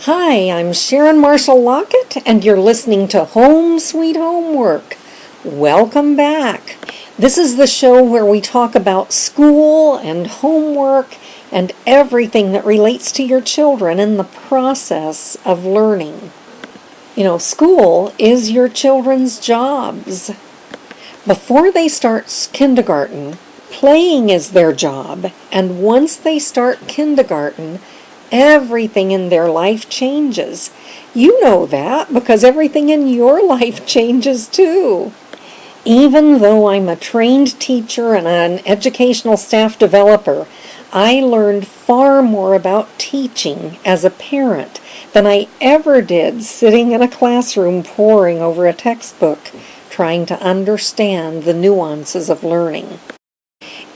Hi, I'm Sharon Marshall Lockett, and you're listening to Home Sweet Homework. Welcome back. This is the show where we talk about school and homework and everything that relates to your children in the process of learning. You know, school is your children's jobs. Before they start kindergarten, playing is their job, and once they start kindergarten, everything in their life changes. You know that because everything in your life changes too. Even though I'm a trained teacher and an educational staff developer, I learned far more about teaching as a parent than I ever did sitting in a classroom poring over a textbook, trying to understand the nuances of learning.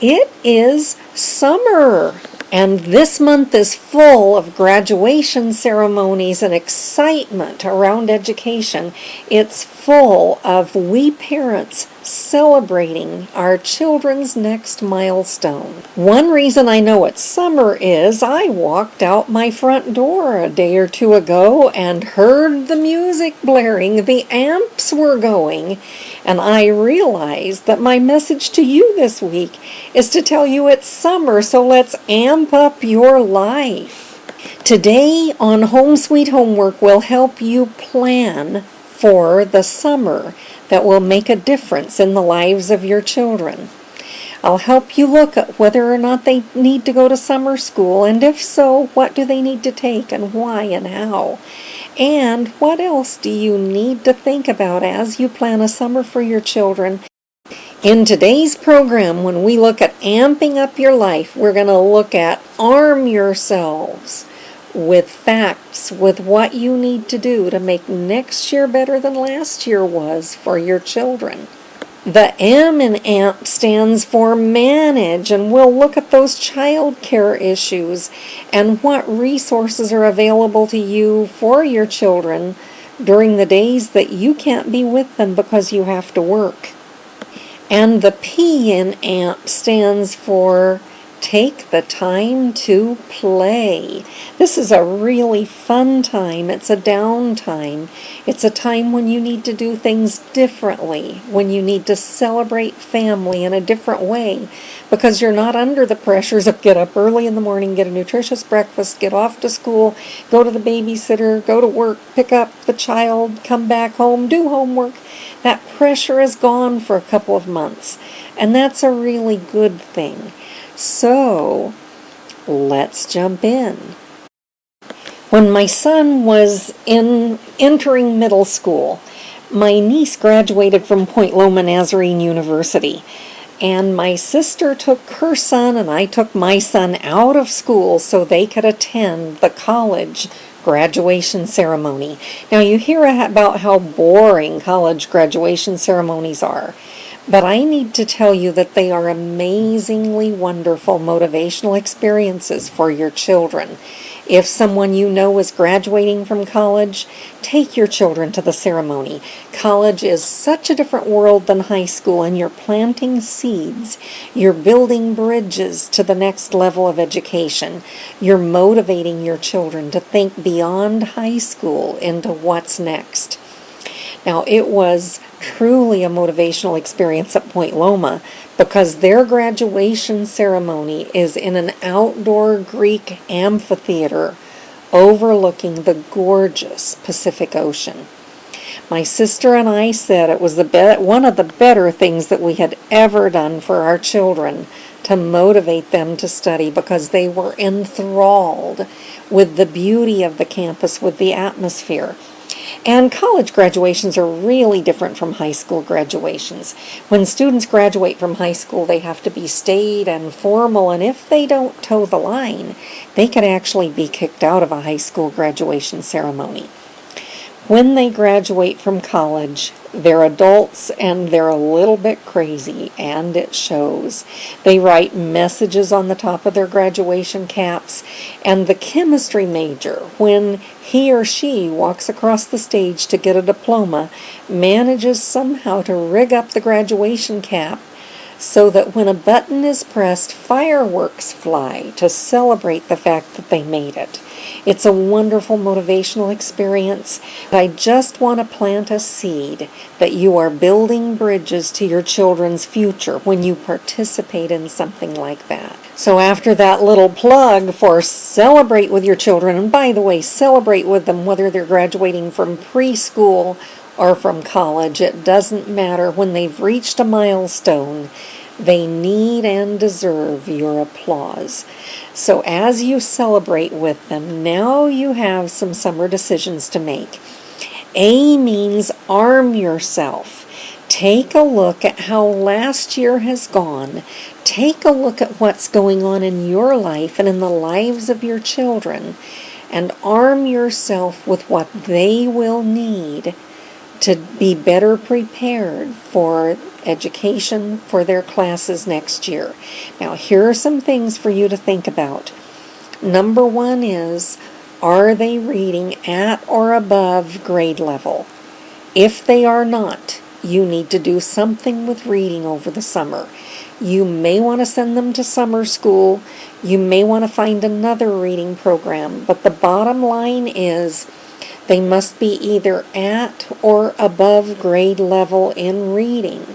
It is summer, and this month is full of graduation ceremonies and excitement around education. It's full of we parents celebrating our children's next milestone. One reason I know it's summer is I walked out my front door a day or two ago and heard the music blaring, the amps were going, and I realized that my message to you this week is to tell you it's summer, so let's amp up your life. Today on Home Sweet Homework, we'll help you plan for the summer that will make a difference in the lives of your children. I'll help you look at whether or not they need to go to summer school, and if so, what do they need to take and why and how. And what else do you need to think about as you plan a summer for your children? In today's program, when we look at amping up your life, we're going to look at arm yourselves with facts, with what you need to do to make next year better than last year was for your children. The M in AMP stands for manage, and we'll look at those child care issues and what resources are available to you for your children during the days that you can't be with them because you have to work. And the P in AMP stands for take the time to play. This is a really fun time. It's a downtime. It's a time when you need to do things differently, when you need to celebrate family in a different way, because you're not under the pressures of get up early in the morning, get a nutritious breakfast, get off to school, go to the babysitter, go to work, pick up the child, come back home, do homework. That pressure is gone for a couple of months, and that's a really good thing. So, let's jump in. When my son was entering middle school, my niece graduated from Point Loma Nazarene University, and my sister took her son and I took my son out of school so they could attend the college graduation ceremony. Now, you hear about how boring college graduation ceremonies are. But I need to tell you that they are amazingly wonderful motivational experiences for your children. If someone you know is graduating from college, take your children to the ceremony. College is such a different world than high school, and you're planting seeds. You're building bridges to the next level of education. You're motivating your children to think beyond high school into what's next. Now, it was truly a motivational experience at Point Loma because their graduation ceremony is in an outdoor Greek amphitheater overlooking the gorgeous Pacific Ocean. My sister and I said it was one of the better things that we had ever done for our children to motivate them to study because they were enthralled with the beauty of the campus, with the atmosphere. And college graduations are really different from high school graduations. When students graduate from high school, they have to be staid and formal, and if they don't toe the line, they can actually be kicked out of a high school graduation ceremony. When they graduate from college, they're adults and they're a little bit crazy, and it shows. They write messages on the top of their graduation caps, and the chemistry major, when he or she walks across the stage to get a diploma, manages somehow to rig up the graduation cap so that when a button is pressed, fireworks fly to celebrate the fact that they made it. It's a wonderful motivational experience. I just want to plant a seed that you are building bridges to your children's future when you participate in something like that. So after that little plug for celebrate with your children, and by the way, celebrate with them whether they're graduating from preschool or from college, it doesn't matter. When they've reached a milestone, they need and deserve your applause. So as you celebrate with them, now you have some summer decisions to make. A means arm yourself. Take a look at how last year has gone. Take a look at what's going on in your life and in the lives of your children, and arm yourself with what they will need to be better prepared for education for their classes next year. Now, here are some things for you to think about. Number one is, are they reading at or above grade level? If they are not, you need to do something with reading over the summer. You may want to send them to summer school. You may want to find another reading program. But the bottom line is they must be either at or above grade level in reading,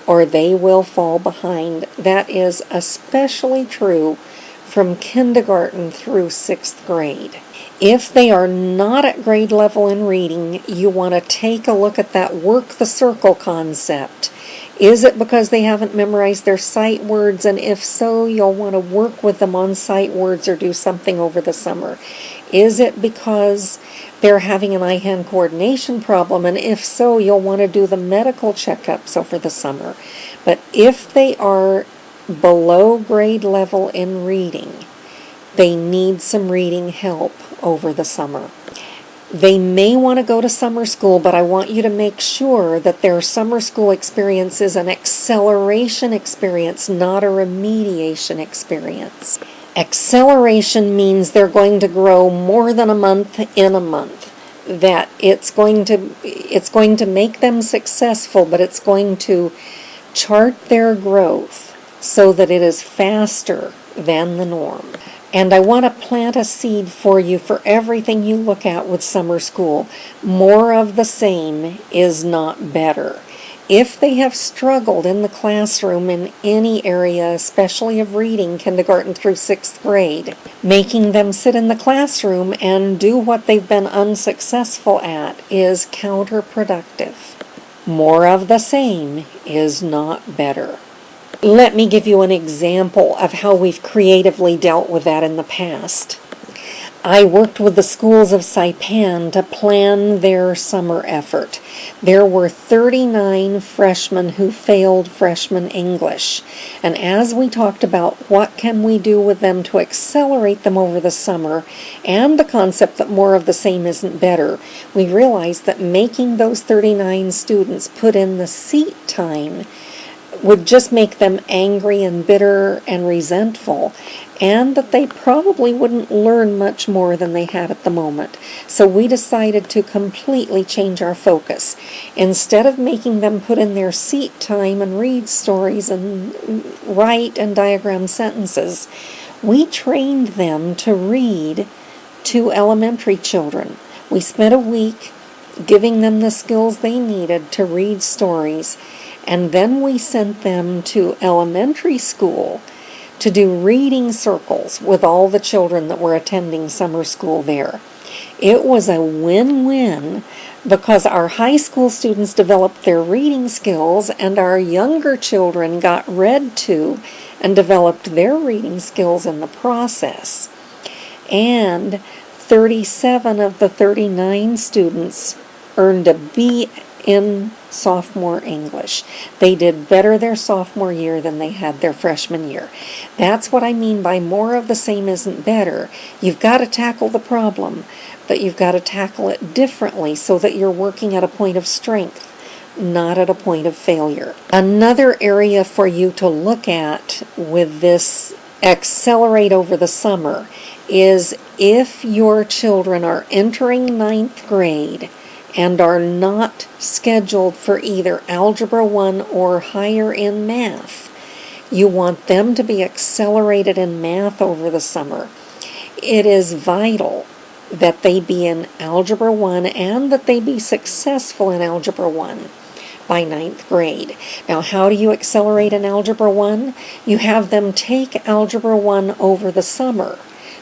or they will fall behind. That is especially true from kindergarten through 6th grade. If they are not at grade level in reading, you want to take a look at that work the circle concept. Is it because they haven't memorized their sight words? And if so, you'll want to work with them on sight words or do something over the summer. Is it because they're having an eye-hand coordination problem? And if so, you'll want to do the medical checkups over the summer. But if they are below grade level in reading, they need some reading help over the summer. They may want to go to summer school, but I want you to make sure that their summer school experience is an acceleration experience, not a remediation experience. Acceleration means they're going to grow more than a month in a month. That it's going to make them successful, but it's going to chart their growth so that it is faster than the norm. And I want to plant a seed for you for everything you look at with summer school. More of the same is not better. If they have struggled in the classroom in any area, especially of reading, kindergarten through 6th grade, making them sit in the classroom and do what they've been unsuccessful at is counterproductive. More of the same is not better. Let me give you an example of how we've creatively dealt with that in the past. I worked with the schools of Saipan to plan their summer effort. There were 39 freshmen who failed freshman English. And as we talked about what can we do with them to accelerate them over the summer, and the concept that more of the same isn't better, we realized that making those 39 students put in the seat time would just make them angry and bitter and resentful, and that they probably wouldn't learn much more than they had at the moment. So we decided to completely change our focus. Instead of making them put in their seat time and read stories and write and diagram sentences, we trained them to read to elementary children. We spent a week giving them the skills they needed to read stories, and then we sent them to elementary school to do reading circles with all the children that were attending summer school there. It was a win-win because our high school students developed their reading skills and our younger children got read to and developed their reading skills in the process. And 37 of the 39 students earned a B in sophomore English. They did better their sophomore year than they had their freshman year. That's what I mean by more of the same isn't better. You've got to tackle the problem, but you've got to tackle it differently so that you're working at a point of strength, not at a point of failure. Another area for you to look at with this accelerate over the summer is if your children are entering 9th grade and are not scheduled for either Algebra 1 or higher in math, You want them to be accelerated in math over the summer. It is vital that they be in Algebra 1 and that they be successful in Algebra 1 by ninth grade. Now, how do you accelerate in Algebra 1? You have them take Algebra 1 over the summer,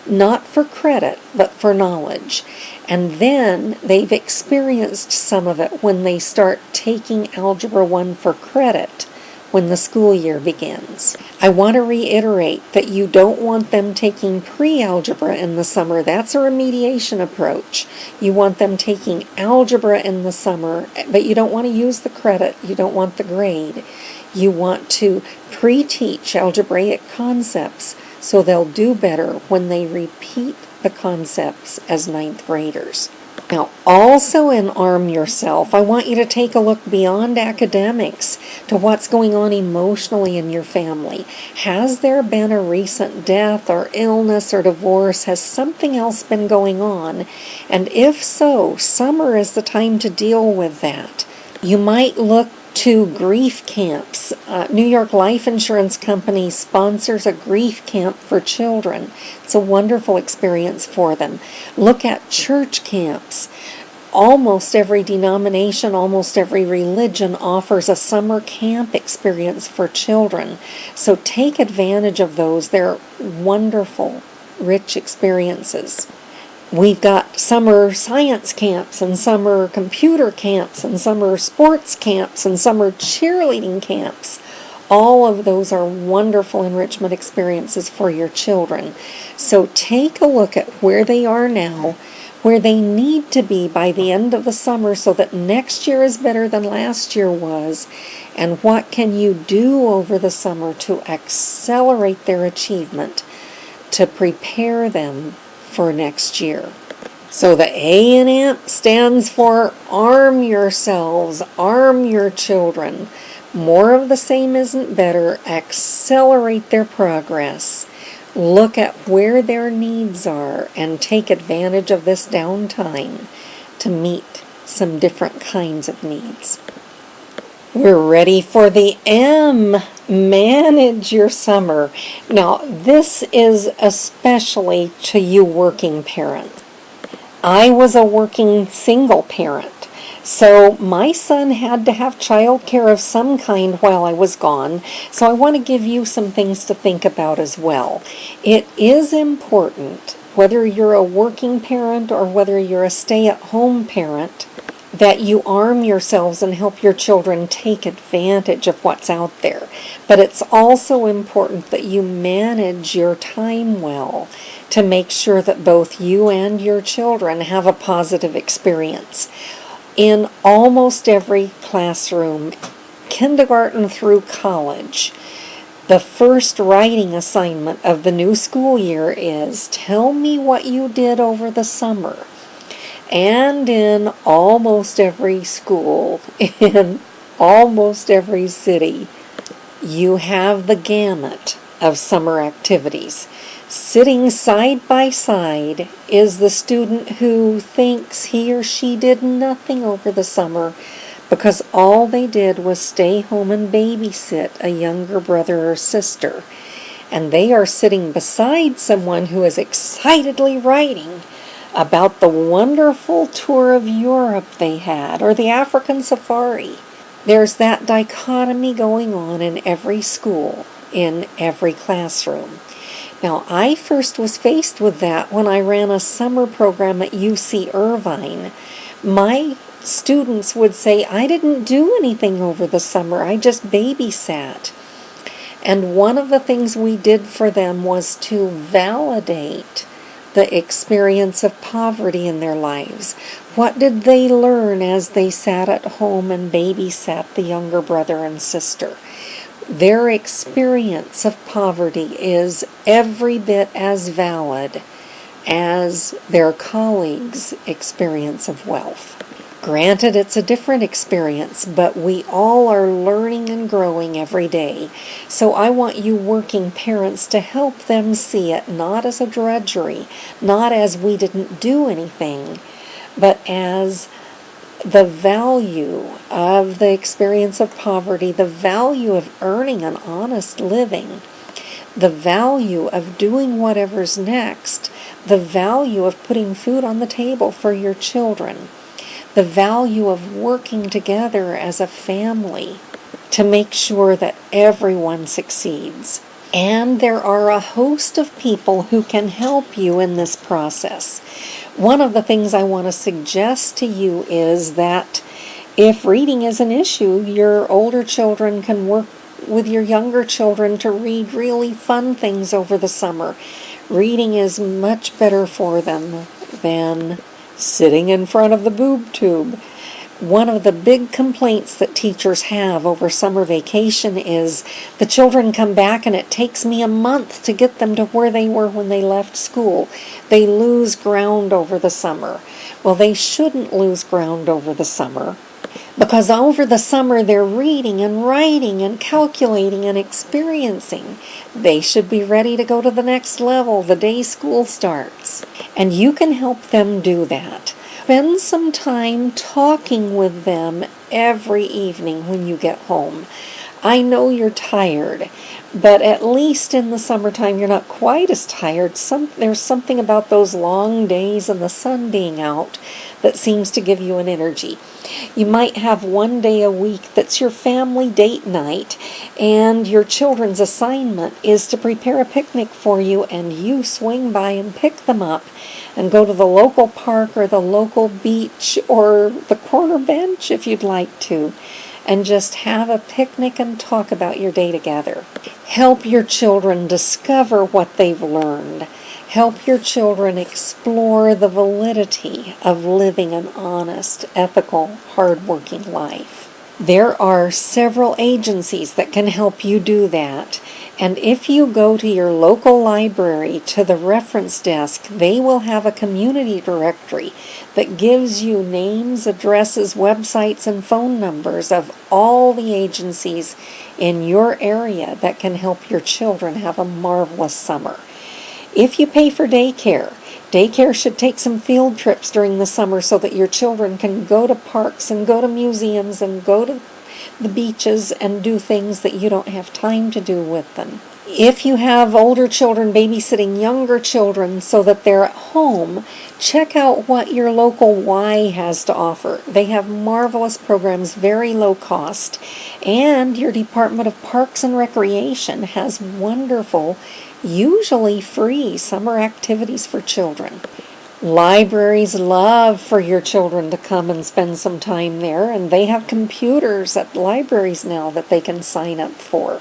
not for credit, but for knowledge. And then they've experienced some of it when they start taking Algebra 1 for credit when the school year begins. I want to reiterate that you don't want them taking pre-algebra in the summer. That's a remediation approach. You want them taking algebra in the summer, but you don't want to use the credit. You don't want the grade. You want to pre-teach algebraic concepts so they'll do better when they repeat the concepts as ninth graders. Now, also in Arm Yourself, I want you to take a look beyond academics to what's going on emotionally in your family. Has there been a recent death or illness or divorce? Has something else been going on? And if so, summer is the time to deal with that. You might look to grief camps. New York Life Insurance Company sponsors a grief camp for children. It's a wonderful experience for them. Look at church camps. Almost every denomination, almost every religion offers a summer camp experience for children. So take advantage of those. They're wonderful, rich experiences. We've got summer science camps and summer computer camps and summer sports camps and summer cheerleading camps. All of those are wonderful enrichment experiences for your children. So take a look at where they are now, where they need to be by the end of the summer so that next year is better than last year was, and what can you do over the summer to accelerate their achievement, to prepare them for next year. So the A in AMP stands for arm yourselves, arm your children. More of the same isn't better. Accelerate their progress. Look at where their needs are and take advantage of this downtime to meet some different kinds of needs. We're ready for the M. Manage your summer. Now, this is especially to you working parents. I was a working single parent, so my son had to have childcare of some kind while I was gone, so I want to give you some things to think about as well. It is important, whether you're a working parent or whether you're a stay-at-home parent, that you arm yourselves and help your children take advantage of what's out there. But it's also important that you manage your time well to make sure that both you and your children have a positive experience. In almost every classroom, kindergarten through college, the first writing assignment of the new school year is, tell me what you did over the summer. And in almost every school, in almost every city, you have the gamut of summer activities. Sitting side by side is the student who thinks he or she did nothing over the summer because all they did was stay home and babysit a younger brother or sister. And they are sitting beside someone who is excitedly writing about the wonderful tour of Europe they had, or the African safari. There's that dichotomy going on in every school, in every classroom. Now, I first was faced with that when I ran a summer program at UC Irvine. My students would say, I didn't do anything over the summer, I just babysat. And one of the things we did for them was to validate the experience of poverty in their lives. What did they learn as they sat at home and babysat the younger brother and sister? Their experience of poverty is every bit as valid as their colleagues' experience of wealth. Granted, it's a different experience, but we all are learning and growing every day. So I want you working parents to help them see it not as a drudgery, not as we didn't do anything, but as the value of the experience of poverty, the value of earning an honest living, the value of doing whatever's next, the value of putting food on the table for your children, the value of working together as a family to make sure that everyone succeeds. And there are a host of people who can help you in this process. One of the things I want to suggest to you is that if reading is an issue, your older children can work with your younger children to read really fun things over the summer. Reading is much better for them than sitting in front of the boob tube. One of the big complaints that teachers have over summer vacation is the children come back and it takes me a month to get them to where they were when they left school. They lose ground over the summer. Well, they shouldn't lose ground over the summer, because over the summer they're reading and writing and calculating and experiencing. They should be ready to go to the next level the day school starts. And you can help them do that. Spend some time talking with them every evening when you get home. I know you're tired, but at least in the summertime you're not quite as tired. There's something about those long days and the sun being out that seems to give you an energy. You might have one day a week that's your family date night, and your children's assignment is to prepare a picnic for you, and you swing by and pick them up and go to the local park or the local beach or the corner bench if you'd like to, and just have a picnic and talk about your day together. Help your children discover what they've learned. Help your children explore the validity of living an honest, ethical, hardworking life. There are several agencies that can help you do that. And if you go to your local library, to the reference desk, they will have a community directory that gives you names, addresses, websites, and phone numbers of all the agencies in your area that can help your children have a marvelous summer. If you pay for daycare, daycare should take some field trips during the summer so that your children can go to parks and go to museums and go to the beaches and do things that you don't have time to do with them. If you have older children babysitting younger children so that they're at home, check out what your local Y has to offer. They have marvelous programs, very low cost, and your Department of Parks and Recreation has wonderful, usually free summer activities for children. Libraries love for your children to come and spend some time there, and they have computers at libraries now that they can sign up for.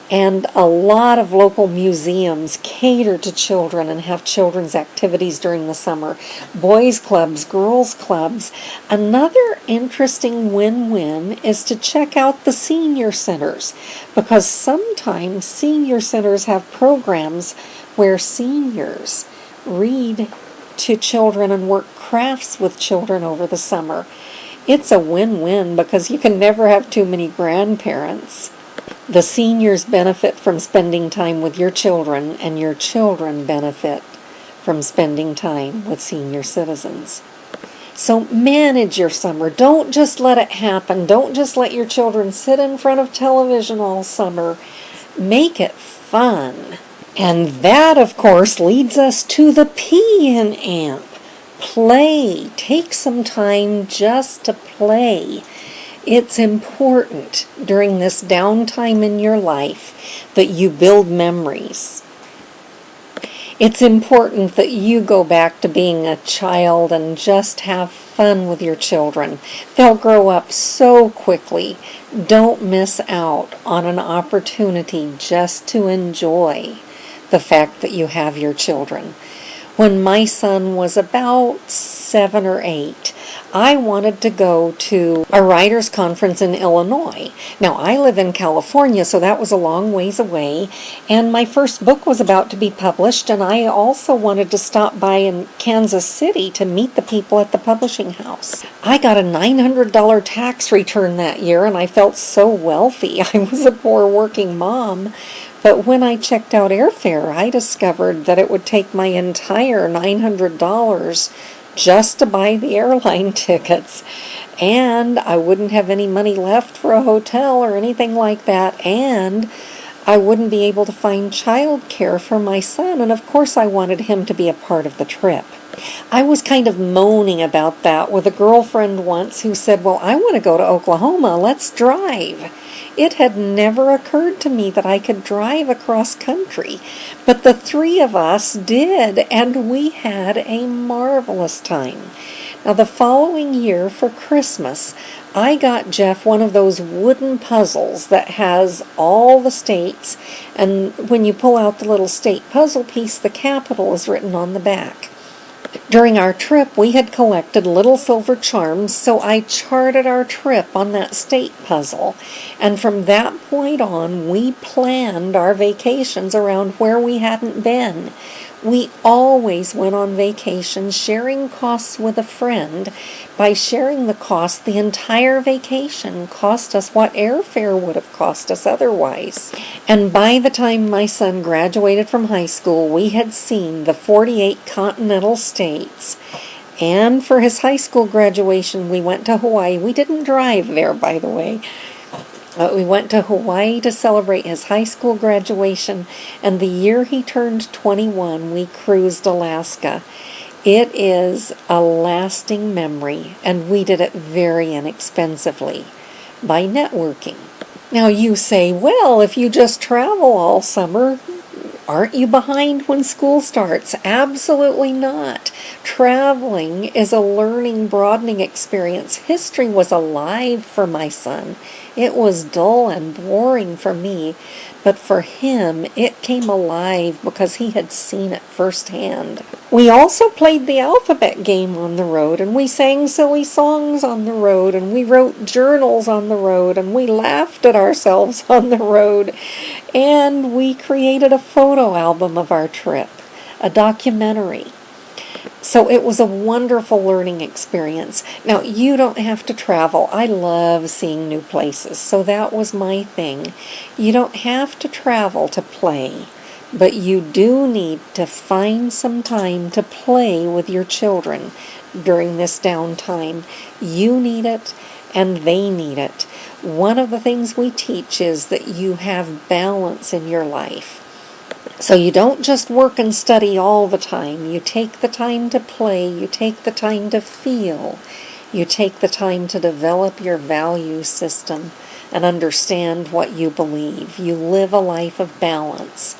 And a lot of local museums cater to children and have children's activities during the summer. Boys clubs, girls clubs. Another interesting win-win is to check out the senior centers, because sometimes senior centers have programs where seniors read to children and work crafts with children over the summer. It's a win-win because you can never have too many grandparents. The seniors benefit from spending time with your children, and your children benefit from spending time with senior citizens. So manage your summer. Don't just let it happen. Don't just let your children sit in front of television all summer. Make it fun. And that, of course, leads us to the P in AMP. Play. Take some time just to play. It's important during this downtime in your life that you build memories. It's important that you go back to being a child and just have fun with your children. They'll grow up so quickly. Don't miss out on an opportunity just to enjoy the fact that you have your children. When my son was about 7 or 8, I wanted to go to a writers' conference in Illinois. Now, I live in California, so that was a long ways away, and my first book was about to be published, and I also wanted to stop by in Kansas City to meet the people at the publishing house. I got a $900 tax return that year, and I felt so wealthy. I was a poor working mom. But when I checked out airfare, I discovered that it would take my entire $900 just to buy the airline tickets. And I wouldn't have any money left for a hotel or anything like that. And I wouldn't be able to find childcare for my son. And of course I wanted him to be a part of the trip. I was kind of moaning about that with a girlfriend once who said, well, I want to go to Oklahoma. Let's drive. It had never occurred to me that I could drive across country, but the three of us did, and we had a marvelous time. Now, the following year for Christmas, I got Jeff one of those wooden puzzles that has all the states, and when you pull out the little state puzzle piece, the capital is written on the back. During our trip, we had collected little silver charms, so I charted our trip on that state puzzle. And from that point on, we planned our vacations around where we hadn't been. We always went on vacation sharing costs with a friend. By sharing the cost, the entire vacation cost us what airfare would have cost us otherwise. And by the time my son graduated from high school, we had seen the 48 continental states. And for his high school graduation, we went to Hawaii. We didn't drive there, by the way. We went to Hawaii to celebrate his high school graduation, and the year he turned 21, we cruised Alaska. It is a lasting memory, and we did it very inexpensively by networking. Now you say, well, if you just travel all summer, aren't you behind when school starts? Absolutely not. Traveling is a learning, broadening experience. History was alive for my son. It was dull and boring for me, but for him it came alive because he had seen it firsthand. We also played the alphabet game on the road, and we sang silly songs on the road, and we wrote journals on the road, and we laughed at ourselves on the road, and we created a photo album of our trip, a documentary. So it was a wonderful learning experience. Now, you don't have to travel. I love seeing new places, so that was my thing. You don't have to travel to play, but you do need to find some time to play with your children during this downtime. You need it, and they need it. One of the things we teach is that you have balance in your life. So you don't just work and study all the time. You take the time to play. You take the time to feel. You take the time to develop your value system and understand what you believe. You live a life of balance.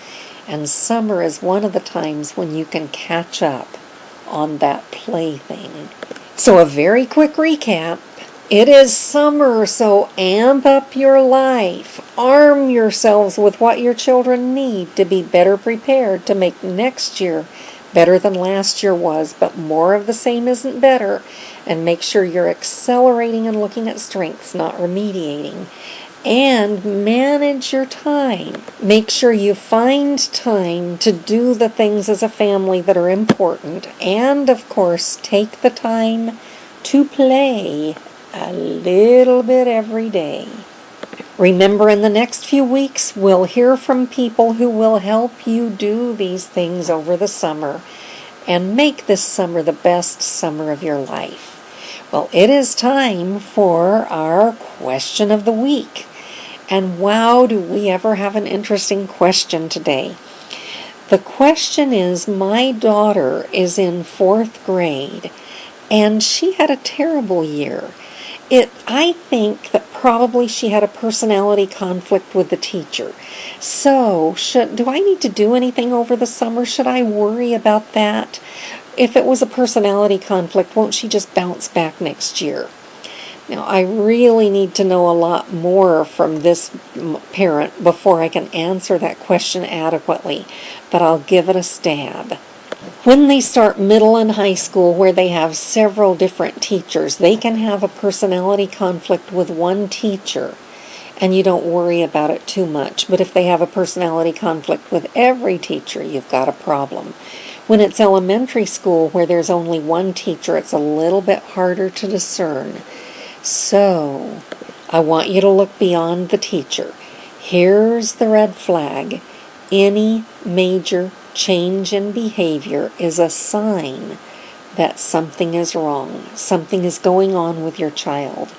And summer is one of the times when you can catch up on that play thing. So a very quick recap. It is summer, so amp up your life. Arm yourselves with what your children need to be better prepared to make next year better than last year was, but more of the same isn't better. And make sure you're accelerating and looking at strengths, not remediating. And manage your time. Make sure you find time to do the things as a family that are important. And, of course, take the time to play a little bit every day. Remember, in the next few weeks, we'll hear from people who will help you do these things over the summer and make this summer the best summer of your life. Well, it is time for our question of the week. And wow, do we ever have an interesting question today. The question is, my daughter is in 4th grade, and she had a terrible year. I think that probably she had a personality conflict with the teacher. So, do I need to do anything over the summer? Should I worry about that? If it was a personality conflict, won't she just bounce back next year? Now, I really need to know a lot more from this parent before I can answer that question adequately, but I'll give it a stab. When they start middle and high school, where they have several different teachers, they can have a personality conflict with one teacher, and you don't worry about it too much. But if they have a personality conflict with every teacher, you've got a problem. When it's elementary school, where there's only one teacher, it's a little bit harder to discern. So, I want you to look beyond the teacher. Here's the red flag. Any major change in behavior is a sign that something is wrong, something is going on with your child.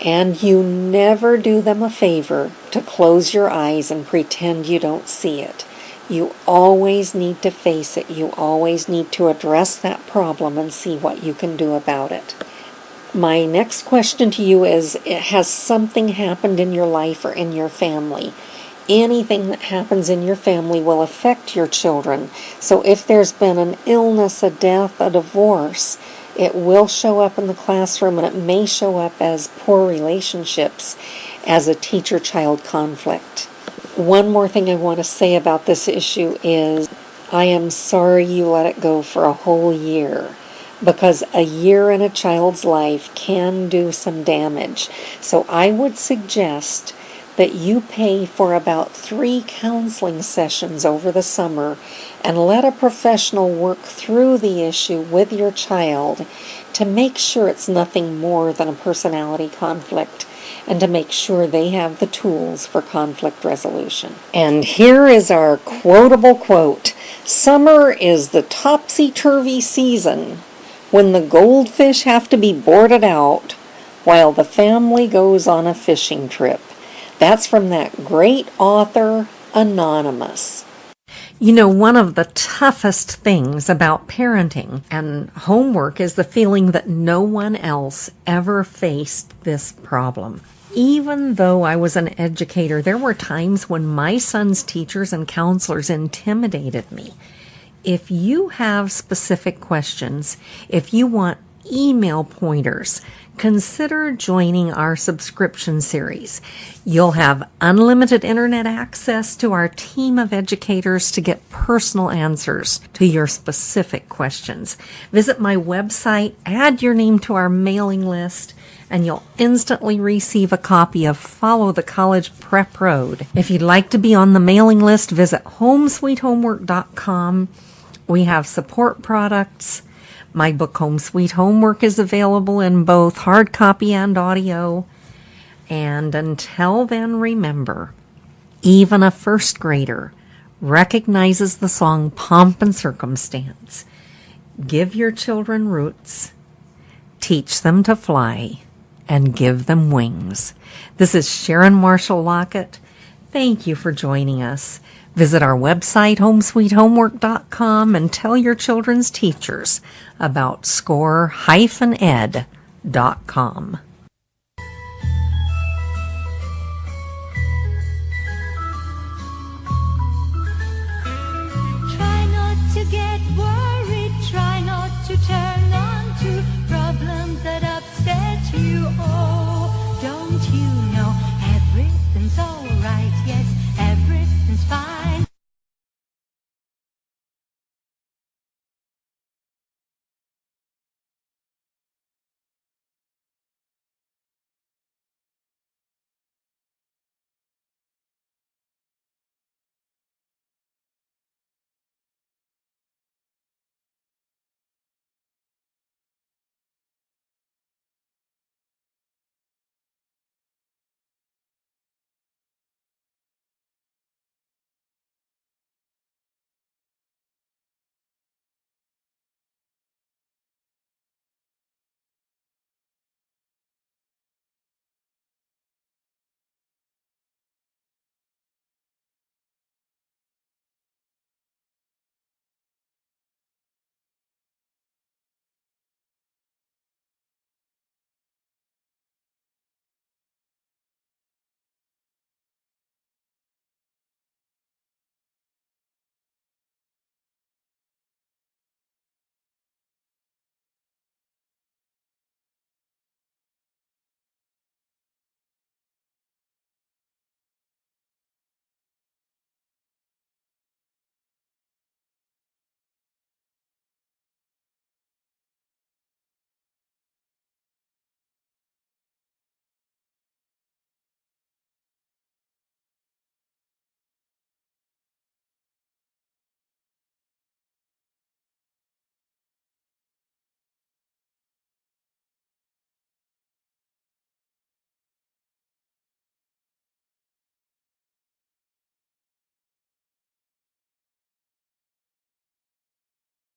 And you never do them a favor to close your eyes and pretend you don't see it. You always need to face it. You always need to address that problem and see what you can do about it. My next question to you is, has something happened in your life or in your family? Anything that happens in your family will affect your children. So if there's been an illness, a death, a divorce, it will show up in the classroom, and it may show up as poor relationships, as a teacher-child conflict. One more thing I want to say about this issue is, I am sorry you let it go for a whole year, because a year in a child's life can do some damage. So I would suggest that you pay for about 3 counseling sessions over the summer and let a professional work through the issue with your child to make sure it's nothing more than a personality conflict, and to make sure they have the tools for conflict resolution. And here is our quotable quote: "Summer is the topsy-turvy season when the goldfish have to be boarded out while the family goes on a fishing trip." That's from that great author, Anonymous. You know, one of the toughest things about parenting and homework is the feeling that no one else ever faced this problem. Even though I was an educator, there were times when my son's teachers and counselors intimidated me. If you have specific questions, if you want email pointers, consider joining our subscription series. You'll have unlimited internet access to our team of educators to get personal answers to your specific questions. Visit my website, add your name to our mailing list, and you'll instantly receive a copy of Follow the College Prep Road. If you'd like to be on the mailing list, visit homesweethomework.com. We have support products. My book, Home Sweet Homework, is available in both hard copy and audio. And until then, remember, even a first grader recognizes the song Pomp and Circumstance. Give your children roots, teach them to fly, and give them wings. This is Sharon Marshall Lockett. Thank you for joining us. Visit our website, homesweethomework.com, and tell your children's teachers about score-ed.com.